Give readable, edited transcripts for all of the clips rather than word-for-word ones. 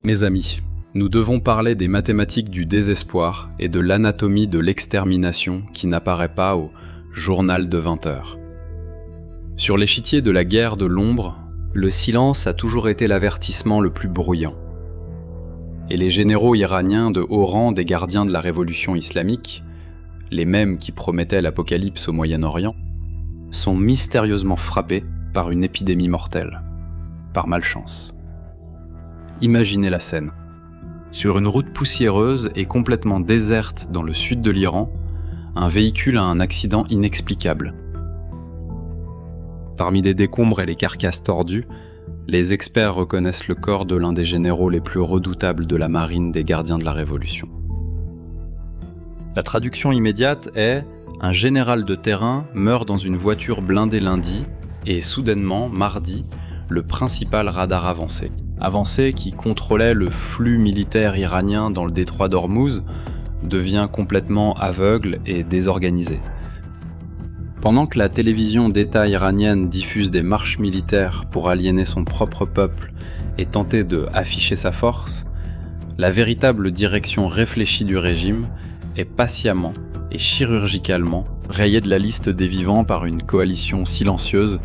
Mes amis, nous devons parler des mathématiques du désespoir et de l'anatomie de l'extermination qui n'apparaît pas au journal de 20 heures. Sur l'échiquier de la guerre de l'ombre, le silence a toujours été l'avertissement le plus bruyant. Et les généraux iraniens de haut rang des gardiens de la révolution islamique, les mêmes qui promettaient l'apocalypse au Moyen-Orient, sont mystérieusement frappés par une épidémie mortelle, par malchance. Imaginez la scène. Sur une route poussiéreuse et complètement déserte dans le sud de l'Iran, un véhicule a un accident inexplicable. Parmi les décombres et les carcasses tordues, les experts reconnaissent le corps de l'un des généraux les plus redoutables de la marine des gardiens de la Révolution. La traduction immédiate est « Un général de terrain meurt dans une voiture blindée lundi et soudainement, mardi, le principal radar avancé qui contrôlait le flux militaire iranien dans le détroit d'Ormuz, devient complètement aveugle et désorganisé. Pendant que la télévision d'État iranienne diffuse des marches militaires pour aliéner son propre peuple et tenter de afficher sa force, la véritable direction réfléchie du régime est patiemment et chirurgicalement rayée de la liste des vivants par une coalition silencieuse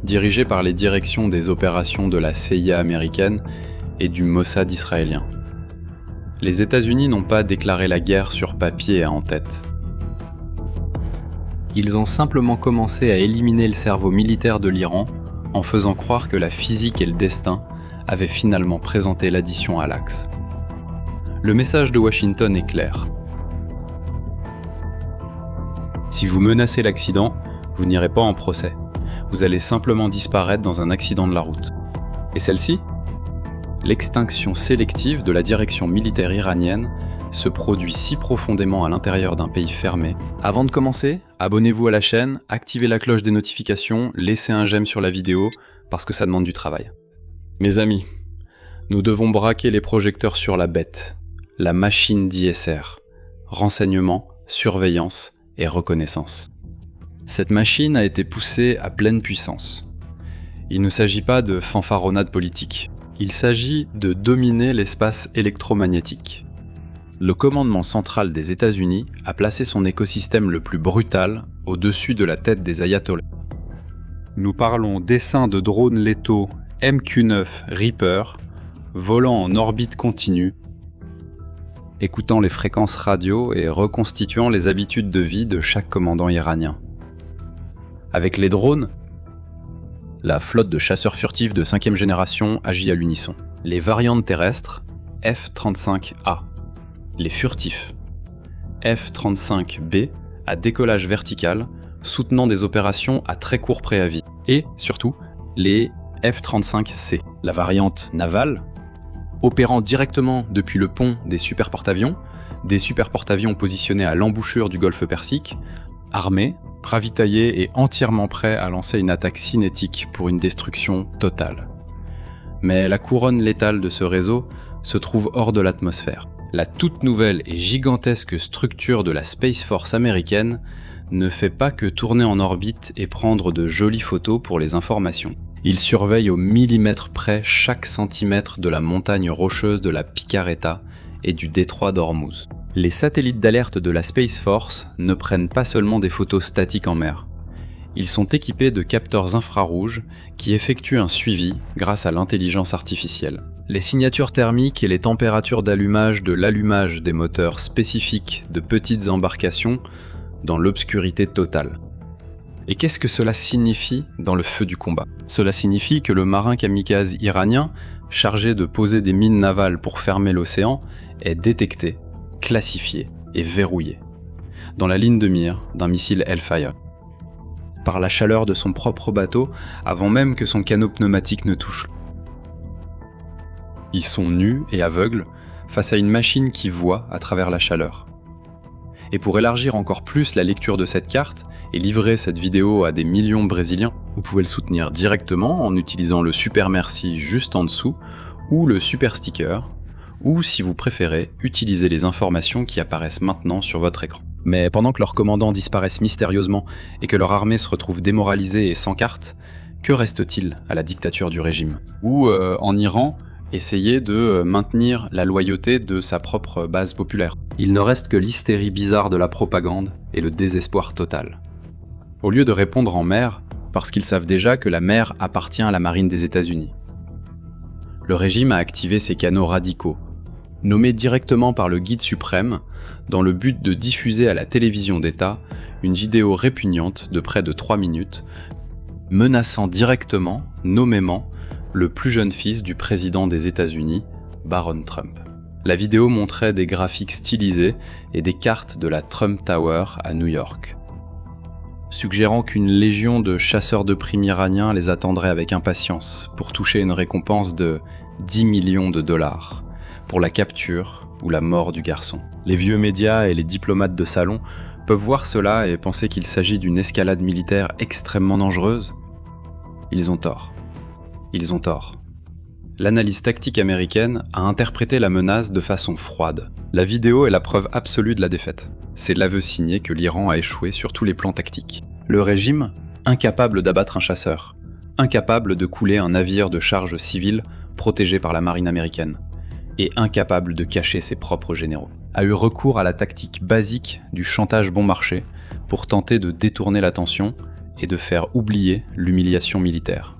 dirigée par les directions des opérations de la CIA américaine et du Mossad israélien. Les États-Unis n'ont pas déclaré la guerre sur papier et en tête. Ils ont simplement commencé à éliminer le cerveau militaire de l'Iran en faisant croire que la physique et le destin avaient finalement présenté l'addition à l'axe. Le message de Washington est clair. Si vous menacez l'accident, vous n'irez pas en procès. Vous allez simplement disparaître dans un accident de la route. Et celle-ci ? L'extinction sélective de la direction militaire iranienne se produit si profondément à l'intérieur d'un pays fermé. Avant de commencer, abonnez-vous à la chaîne, activez la cloche des notifications, laissez un j'aime sur la vidéo, parce que ça demande du travail. Mes amis, nous devons braquer les projecteurs sur la bête, la machine d'ISR, renseignement, surveillance et reconnaissance. Cette machine a été poussée à pleine puissance. Il ne s'agit pas de fanfaronnade politique, il s'agit de dominer l'espace électromagnétique. Le commandement central des États-Unis a placé son écosystème le plus brutal au-dessus de la tête des ayatollahs. Nous parlons d'essaims de drones létaux MQ-9 Reaper, volant en orbite continue, écoutant les fréquences radio et reconstituant les habitudes de vie de chaque commandant iranien. Avec les drones, la flotte de chasseurs furtifs de 5e génération agit à l'unisson. Les variantes terrestres, F-35A. Les furtifs, F-35B à décollage vertical, soutenant des opérations à très court préavis. Et, surtout, les F-35C, la variante navale, opérant directement depuis le pont des super porte-avions positionnés à l'embouchure du golfe Persique, armés, ravitaillés et entièrement prêts à lancer une attaque cinétique pour une destruction totale. Mais la couronne létale de ce réseau se trouve hors de l'atmosphère. La toute nouvelle et gigantesque structure de la Space Force américaine ne fait pas que tourner en orbite et prendre de jolies photos pour les informations. Il surveille au millimètre près chaque centimètre de la montagne rocheuse de la Picaretta et du détroit d'Ormuz. Les satellites d'alerte de la Space Force ne prennent pas seulement des photos statiques en mer. Ils sont équipés de capteurs infrarouges qui effectuent un suivi grâce à l'intelligence artificielle. Les signatures thermiques et les températures d'allumage de l'allumage des moteurs spécifiques de petites embarcations dans l'obscurité totale. Et qu'est-ce que cela signifie dans le feu du combat ? Cela signifie que le marin kamikaze iranien, chargé de poser des mines navales pour fermer l'océan, est détecté, classifié et verrouillé, dans la ligne de mire d'un missile Hellfire, par la chaleur de son propre bateau avant même que son canot pneumatique ne touche l'eau. Ils sont nus et aveugles face à une machine qui voit à travers la chaleur. Et pour élargir encore plus la lecture de cette carte et livrer cette vidéo à des millions de Brésiliens, vous pouvez le soutenir directement en utilisant le super merci juste en dessous ou le super sticker, ou si vous préférez, utiliser les informations qui apparaissent maintenant sur votre écran. Mais pendant que leurs commandants disparaissent mystérieusement et que leur armée se retrouve démoralisée et sans carte, que reste-t-il à la dictature du régime ? Ou, en Iran, essayer de maintenir la loyauté de sa propre base populaire. Il ne reste que l'hystérie bizarre de la propagande et le désespoir total. Au lieu de répondre en mer, parce qu'ils savent déjà que la mer appartient à la marine des États-Unis. Le régime a activé ses canaux radicaux, nommés directement par le guide suprême, dans le but de diffuser à la télévision d'État une vidéo répugnante de près de 3 minutes, menaçant directement, nommément, le plus jeune fils du président des États-Unis, Baron Trump. La vidéo montrait des graphiques stylisés et des cartes de la Trump Tower à New York, suggérant qu'une légion de chasseurs de primes iraniens les attendrait avec impatience pour toucher une récompense de 10 millions de dollars pour la capture ou la mort du garçon. Les vieux médias et les diplomates de salon peuvent voir cela et penser qu'il s'agit d'une escalade militaire extrêmement dangereuse. Ils ont tort. Ils ont tort. L'analyse tactique américaine a interprété la menace de façon froide. La vidéo est la preuve absolue de la défaite. C'est l'aveu signé que l'Iran a échoué sur tous les plans tactiques. Le régime, incapable d'abattre un chasseur, incapable de couler un navire de charge civile protégé par la marine américaine, et incapable de cacher ses propres généraux, a eu recours à la tactique basique du chantage bon marché pour tenter de détourner l'attention et de faire oublier l'humiliation militaire.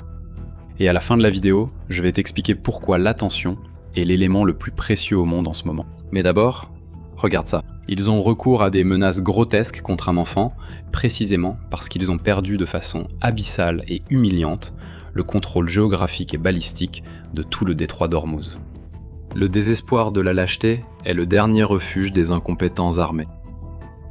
Et à la fin de la vidéo, je vais t'expliquer pourquoi l'attention est l'élément le plus précieux au monde en ce moment. Mais d'abord, regarde ça. Ils ont recours à des menaces grotesques contre un enfant, précisément parce qu'ils ont perdu de façon abyssale et humiliante le contrôle géographique et balistique de tout le détroit d'Ormuz. Le désespoir de la lâcheté est le dernier refuge des incompétents armés.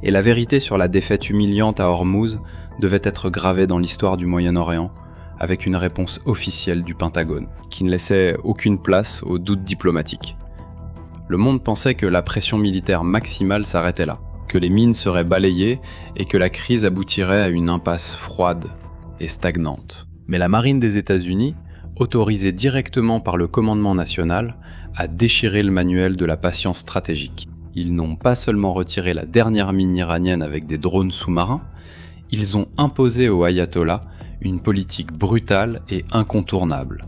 Et la vérité sur la défaite humiliante à Ormuz devait être gravée dans l'histoire du Moyen-Orient, avec une réponse officielle du Pentagone, qui ne laissait aucune place aux doutes diplomatiques. Le monde pensait que la pression militaire maximale s'arrêtait là, que les mines seraient balayées et que la crise aboutirait à une impasse froide et stagnante. Mais la marine des États-Unis, autorisée directement par le commandement national, a déchiré le manuel de la patience stratégique. Ils n'ont pas seulement retiré la dernière mine iranienne avec des drones sous-marins, ils ont imposé au ayatollah une politique brutale et incontournable.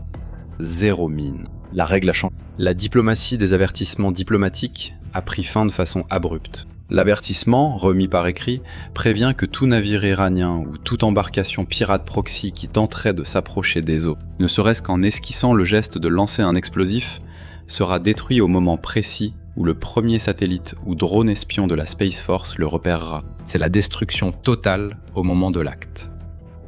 Zéro mine. La règle a changé. La diplomatie des avertissements diplomatiques a pris fin de façon abrupte. L'avertissement, remis par écrit, prévient que tout navire iranien ou toute embarcation pirate proxy qui tenterait de s'approcher des eaux, ne serait-ce qu'en esquissant le geste de lancer un explosif, sera détruit au moment précis où le premier satellite ou drone espion de la Space Force le repérera. C'est la destruction totale au moment de l'acte,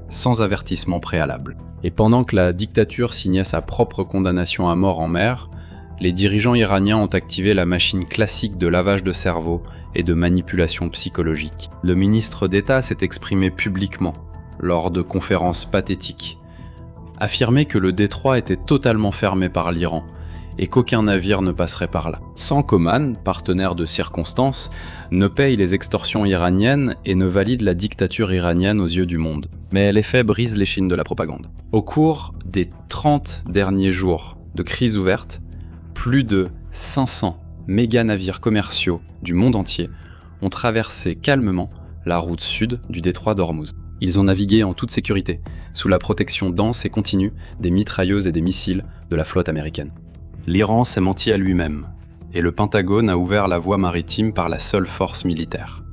sans avertissement préalable. Et pendant que la dictature signait sa propre condamnation à mort en mer, les dirigeants iraniens ont activé la machine classique de lavage de cerveau et de manipulation psychologique. Le ministre d'État s'est exprimé publiquement, lors de conférences pathétiques, affirmé que le détroit était totalement fermé par l'Iran et qu'aucun navire ne passerait par là. Sans qu'Oman, partenaire de circonstance, ne paye les extorsions iraniennes et ne valide la dictature iranienne aux yeux du monde. Mais les faits brisent l'échine de la propagande. Au cours des 30 derniers jours de crise ouverte, plus de 500 méga-navires commerciaux du monde entier ont traversé calmement la route sud du détroit d'Ormuz. Ils ont navigué en toute sécurité, sous la protection dense et continue des mitrailleuses et des missiles de la flotte américaine. L'Iran s'est menti à lui-même, et le Pentagone a ouvert la voie maritime par la seule force militaire.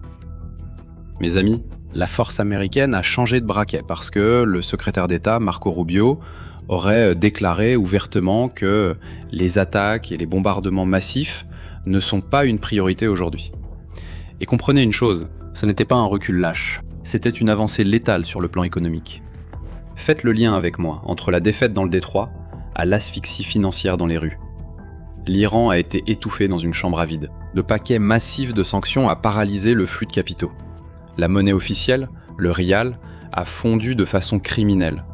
Mes amis, la force américaine a changé de braquet parce que le secrétaire d'État, Marco Rubio, aurait déclaré ouvertement que les attaques et les bombardements massifs ne sont pas une priorité aujourd'hui. Et comprenez une chose, ce n'était pas un recul lâche, c'était une avancée létale sur le plan économique. Faites le lien avec moi entre la défaite dans le détroit à l'asphyxie financière dans les rues. L'Iran a été étouffé dans une chambre à vide. Le paquet massif de sanctions a paralysé le flux de capitaux. La monnaie officielle, le rial, a fondu de façon criminelle,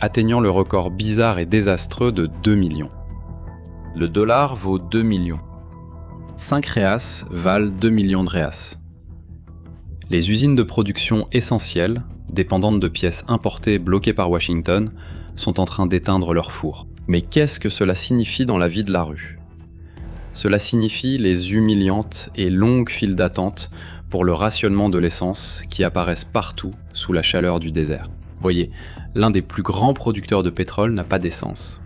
atteignant le record bizarre et désastreux de 2 millions. Le dollar vaut 2 millions. 5 réas valent 2 millions de réas. Les usines de production essentielles, dépendantes de pièces importées bloquées par Washington, sont en train d'éteindre leurs fours. Mais qu'est-ce que cela signifie dans la vie de la rue ? Cela signifie les humiliantes et longues files d'attente pour le rationnement de l'essence qui apparaissent partout sous la chaleur du désert. Voyez, l'un des plus grands producteurs de pétrole n'a pas d'essence.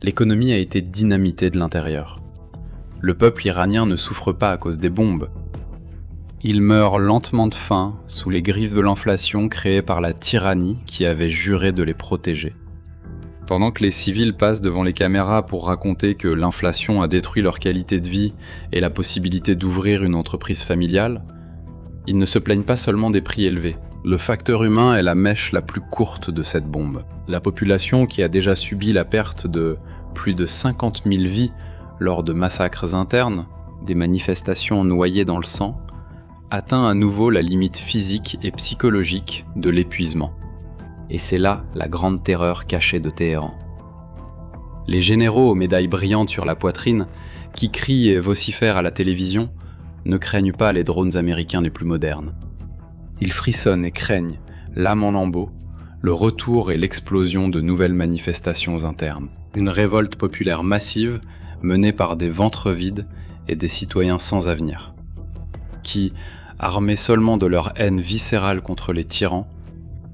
l'économie a été dynamitée de l'intérieur. Le peuple iranien ne souffre pas à cause des bombes. Il meurt lentement de faim sous les griffes de l'inflation créée par la tyrannie qui avait juré de les protéger. Pendant que les civils passent devant les caméras pour raconter que l'inflation a détruit leur qualité de vie et la possibilité d'ouvrir une entreprise familiale, ils ne se plaignent pas seulement des prix élevés. Le facteur humain est la mèche la plus courte de cette bombe. La population, qui a déjà subi la perte de plus de 50 000 vies lors de massacres internes, des manifestations noyées dans le sang, atteint à nouveau la limite physique et psychologique de l'épuisement. Et c'est là la grande terreur cachée de Téhéran. Les généraux aux médailles brillantes sur la poitrine, qui crient et vocifèrent à la télévision, ne craignent pas les drones américains les plus modernes. Ils frissonnent et craignent, l'âme en lambeaux, le retour et l'explosion de nouvelles manifestations internes. Une révolte populaire massive menée par des ventres vides et des citoyens sans avenir, qui, armés seulement de leur haine viscérale contre les tyrans,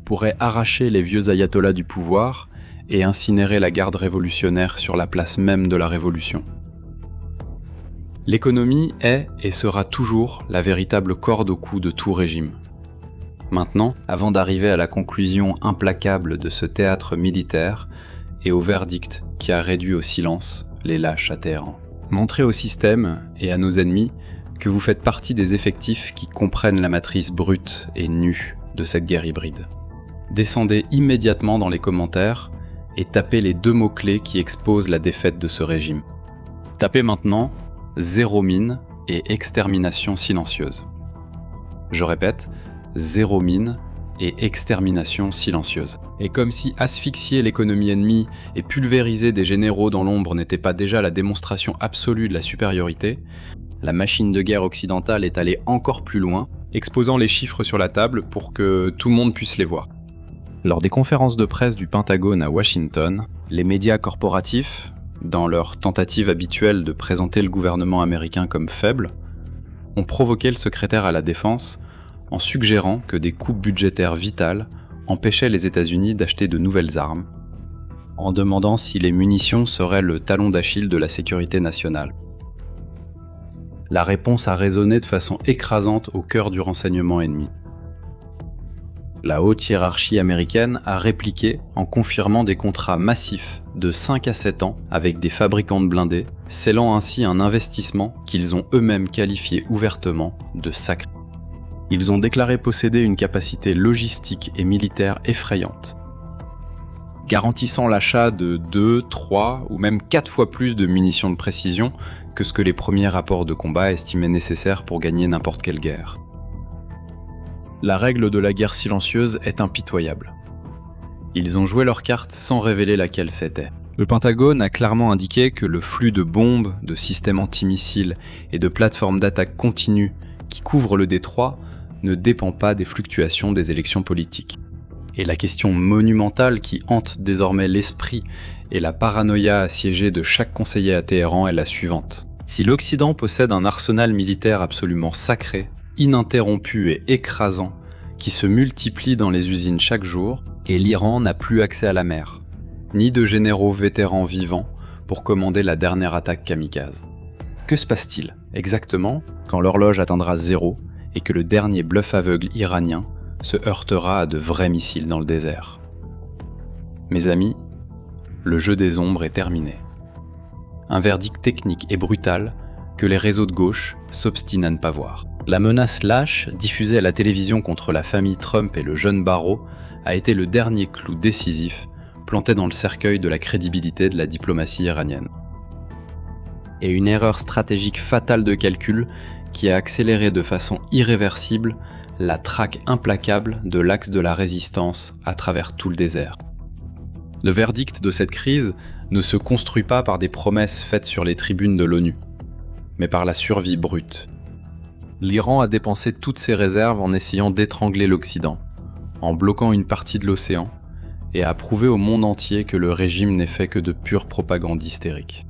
pourraient arracher les vieux ayatollahs du pouvoir et incinérer la garde révolutionnaire sur la place même de la révolution. L'économie est et sera toujours la véritable corde au cou de tout régime. Maintenant, avant d'arriver à la conclusion implacable de ce théâtre militaire et au verdict qui a réduit au silence les lâches à Téhéran. Montrez au système et à nos ennemis que vous faites partie des effectifs qui comprennent la matrice brute et nue de cette guerre hybride. Descendez immédiatement dans les commentaires et tapez les 2 mots-clés qui exposent la défaite de ce régime. Tapez maintenant « zéro mine » et « extermination silencieuse ». Je répète, « zéro mine » et « extermination silencieuse ». Et comme si asphyxier l'économie ennemie et pulvériser des généraux dans l'ombre n'était pas déjà la démonstration absolue de la supériorité, la machine de guerre occidentale est allée encore plus loin, exposant les chiffres sur la table pour que tout le monde puisse les voir. Lors des conférences de presse du Pentagone à Washington, les médias corporatifs, dans leur tentative habituelle de présenter le gouvernement américain comme faible, ont provoqué le secrétaire à la Défense en suggérant que des coupes budgétaires vitales empêchaient les États-Unis d'acheter de nouvelles armes, en demandant si les munitions seraient le talon d'Achille de la sécurité nationale. La réponse a résonné de façon écrasante au cœur du renseignement ennemi. La haute hiérarchie américaine a répliqué en confirmant des contrats massifs de 5 à 7 ans avec des fabricants de blindés, scellant ainsi un investissement qu'ils ont eux-mêmes qualifié ouvertement de sacré. Ils ont déclaré posséder une capacité logistique et militaire effrayante, garantissant l'achat de 2, 3 ou même 4 fois plus de munitions de précision que ce que les premiers rapports de combat estimaient nécessaire pour gagner n'importe quelle guerre. La règle de la guerre silencieuse est impitoyable. Ils ont joué leur carte sans révéler laquelle c'était. Le Pentagone a clairement indiqué que le flux de bombes, de systèmes antimissiles et de plateformes d'attaque continues qui couvrent le détroit ne dépend pas des fluctuations des élections politiques. Et la question monumentale qui hante désormais l'esprit et la paranoïa assiégée de chaque conseiller à Téhéran est la suivante. Si l'Occident possède un arsenal militaire absolument sacré, ininterrompu et écrasant, qui se multiplie dans les usines chaque jour, et l'Iran n'a plus accès à la mer, ni de généraux vétérans vivants pour commander la dernière attaque kamikaze. Que se passe-t-il exactement quand l'horloge atteindra 0 et que le dernier bluff aveugle iranien se heurtera à de vrais missiles dans le désert? Mes amis, le jeu des ombres est terminé. Un verdict technique et brutal que les réseaux de gauche s'obstinent à ne pas voir. La menace lâche, diffusée à la télévision contre la famille Trump et le jeune Barrow, a été le dernier clou décisif planté dans le cercueil de la crédibilité de la diplomatie iranienne. Et une erreur stratégique fatale de calcul qui a accéléré de façon irréversible la traque implacable de l'axe de la résistance à travers tout le désert. Le verdict de cette crise ne se construit pas par des promesses faites sur les tribunes de l'ONU, mais par la survie brute. L'Iran a dépensé toutes ses réserves en essayant d'étrangler l'Occident, en bloquant une partie de l'océan, et a prouvé au monde entier que le régime n'est fait que de pure propagande hystérique.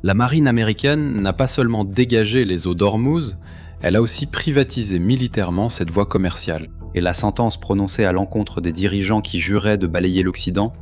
La marine américaine n'a pas seulement dégagé les eaux d'Ormuz, elle a aussi privatisé militairement cette voie commerciale. Et la sentence prononcée à l'encontre des dirigeants qui juraient de balayer l'Occident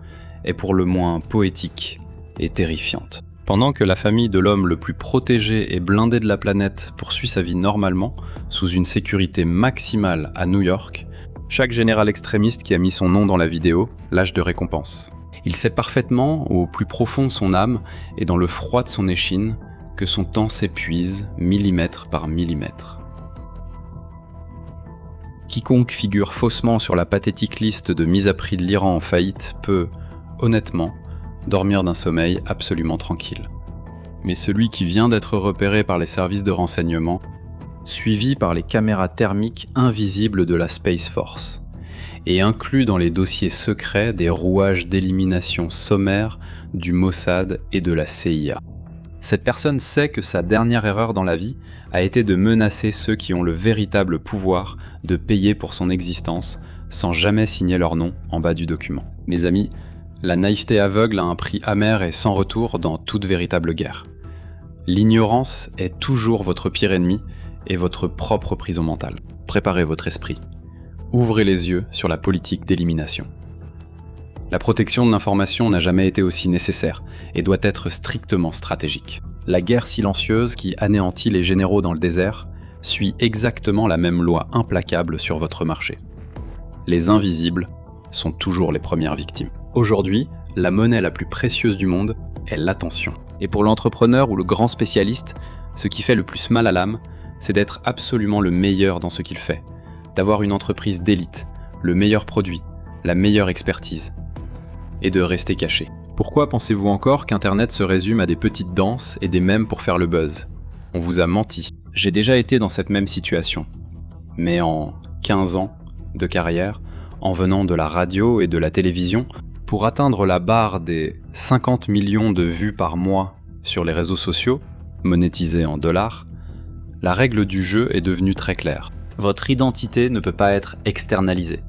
est pour le moins poétique et terrifiante. Pendant que la famille de l'homme le plus protégé et blindé de la planète poursuit sa vie normalement, sous une sécurité maximale à New York, chaque général extrémiste qui a mis son nom dans la vidéo lâche de récompense. Il sait parfaitement, au plus profond de son âme et dans le froid de son échine, que son temps s'épuise millimètre par millimètre. Quiconque figure faussement sur la pathétique liste de mise à prix de l'Iran en faillite peut, honnêtement, dormir d'un sommeil absolument tranquille. Mais celui qui vient d'être repéré par les services de renseignement, suivi par les caméras thermiques invisibles de la Space Force, et inclus dans les dossiers secrets des rouages d'élimination sommaire du Mossad et de la CIA. Cette personne sait que sa dernière erreur dans la vie a été de menacer ceux qui ont le véritable pouvoir de payer pour son existence sans jamais signer leur nom en bas du document. Mes amis, la naïveté aveugle a un prix amer et sans retour dans toute véritable guerre. L'ignorance est toujours votre pire ennemi et votre propre prison mentale. Préparez votre esprit. Ouvrez les yeux sur la politique d'élimination. La protection de l'information n'a jamais été aussi nécessaire et doit être strictement stratégique. La guerre silencieuse qui anéantit les généraux dans le désert suit exactement la même loi implacable sur votre marché. Les invisibles sont toujours les premières victimes. Aujourd'hui, la monnaie la plus précieuse du monde est l'attention. Et pour l'entrepreneur ou le grand spécialiste, ce qui fait le plus mal à l'âme, c'est d'être absolument le meilleur dans ce qu'il fait, d'avoir une entreprise d'élite, le meilleur produit, la meilleure expertise, et de rester caché. Pourquoi pensez-vous encore qu'Internet se résume à des petites danses et des mèmes pour faire le buzz? On vous a menti. J'ai déjà été dans cette même situation. Mais en 15 ans de carrière, en venant de la radio et de la télévision, pour atteindre la barre des 50 millions de vues par mois sur les réseaux sociaux, monétisés en dollars, la règle du jeu est devenue très claire. Votre identité ne peut pas être externalisée.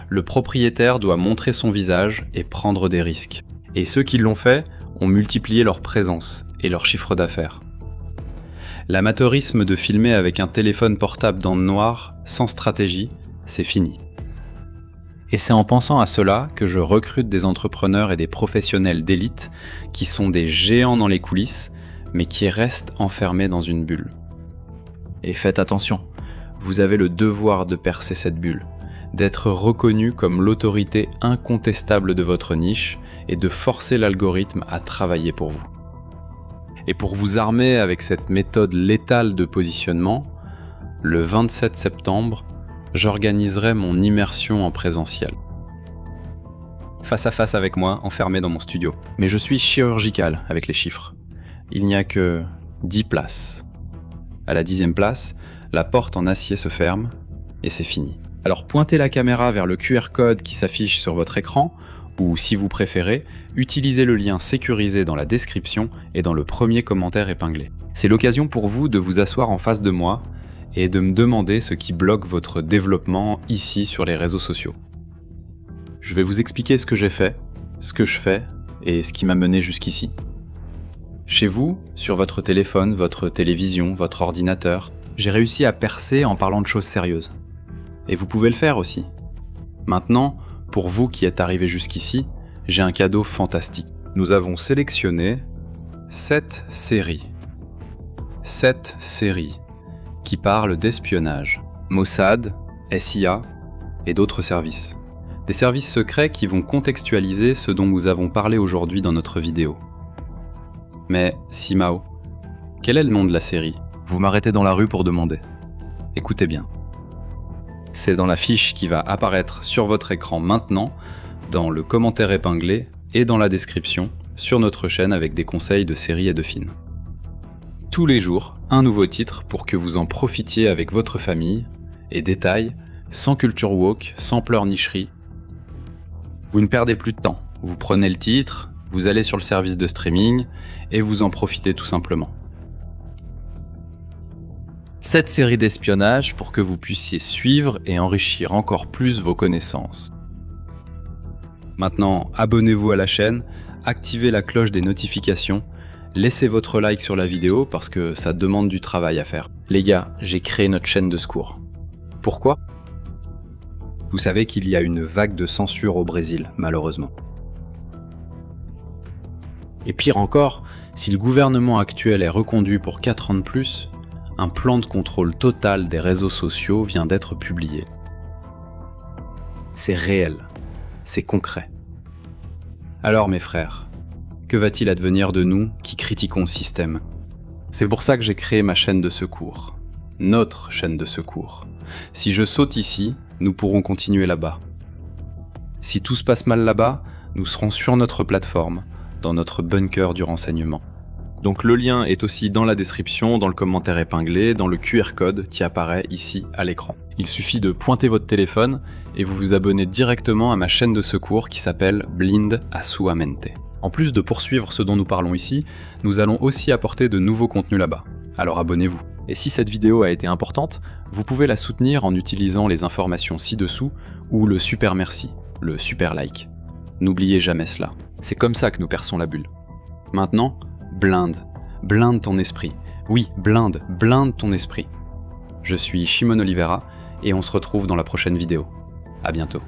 Le propriétaire doit montrer son visage et prendre des risques. Et ceux qui l'ont fait ont multiplié leur présence et leur chiffre d'affaires. L'amateurisme de filmer avec un téléphone portable dans le noir, sans stratégie, c'est fini. Et c'est en pensant à cela que je recrute des entrepreneurs et des professionnels d'élite qui sont des géants dans les coulisses, mais qui restent enfermés dans une bulle. Et faites attention, vous avez le devoir de percer cette bulle, d'être reconnu comme l'autorité incontestable de votre niche et de forcer l'algorithme à travailler pour vous. Et pour vous armer avec cette méthode létale de positionnement, le 27 septembre, j'organiserai mon immersion en présentiel. Face à face avec moi, enfermé dans mon studio. Mais je suis chirurgical avec les chiffres. Il n'y a que 10 places. À la 10e place, la porte en acier se ferme et c'est fini. Alors pointez la caméra vers le QR code qui s'affiche sur votre écran ou, si vous préférez, utilisez le lien sécurisé dans la description et dans le premier commentaire épinglé. C'est l'occasion pour vous de vous asseoir en face de moi et de me demander ce qui bloque votre développement ici sur les réseaux sociaux. Je vais vous expliquer ce que j'ai fait, ce que je fais et ce qui m'a mené jusqu'ici. Chez vous, sur votre téléphone, votre télévision, votre ordinateur, j'ai réussi à percer en parlant de choses sérieuses. Et vous pouvez le faire aussi. Maintenant, pour vous qui êtes arrivés jusqu'ici, j'ai un cadeau fantastique. Nous avons sélectionné 7 séries. 7 séries qui parlent d'espionnage, Mossad, SIA et d'autres services. Des services secrets qui vont contextualiser ce dont nous avons parlé aujourd'hui dans notre vidéo. Mais, Simao, quel est le nom de la série? Vous m'arrêtez dans la rue pour demander. Écoutez bien. C'est dans la fiche qui va apparaître sur votre écran maintenant, dans le commentaire épinglé et dans la description sur notre chaîne avec des conseils de séries et de films. Tous les jours, un nouveau titre pour que vous en profitiez avec votre famille, et détail, sans culture woke, sans pleurnicherie. Vous ne perdez plus de temps, vous prenez le titre, vous allez sur le service de streaming et vous en profitez tout simplement. Cette série d'espionnage pour que vous puissiez suivre et enrichir encore plus vos connaissances. Maintenant, abonnez-vous à la chaîne, activez la cloche des notifications, laissez votre like sur la vidéo parce que ça demande du travail à faire. Les gars, j'ai créé notre chaîne de secours. Pourquoi ? Vous savez qu'il y a une vague de censure au Brésil, malheureusement. Et pire encore, si le gouvernement actuel est reconduit pour 4 ans de plus, un plan de contrôle total des réseaux sociaux vient d'être publié. C'est réel, c'est concret. Alors mes frères, que va-t-il advenir de nous qui critiquons le système ? C'est pour ça que j'ai créé ma chaîne de secours, notre chaîne de secours. Si je saute ici, nous pourrons continuer là-bas. Si tout se passe mal là-bas, nous serons sur notre plateforme, dans notre bunker du renseignement. Donc le lien est aussi dans la description, dans le commentaire épinglé, dans le QR code qui apparaît ici à l'écran. Il suffit de pointer votre téléphone et vous vous abonnez directement à ma chaîne de secours qui s'appelle Blind a sua mente. En plus de poursuivre ce dont nous parlons ici, nous allons aussi apporter de nouveaux contenus là-bas. Alors abonnez-vous. Et si cette vidéo a été importante, vous pouvez la soutenir en utilisant les informations ci-dessous ou le super merci, le super like. N'oubliez jamais cela. C'est comme ça que nous perçons la bulle. Maintenant, blinde ton esprit. Oui, blinde ton esprit. Je suis Shimon Olivera et on se retrouve dans la prochaine vidéo. À bientôt.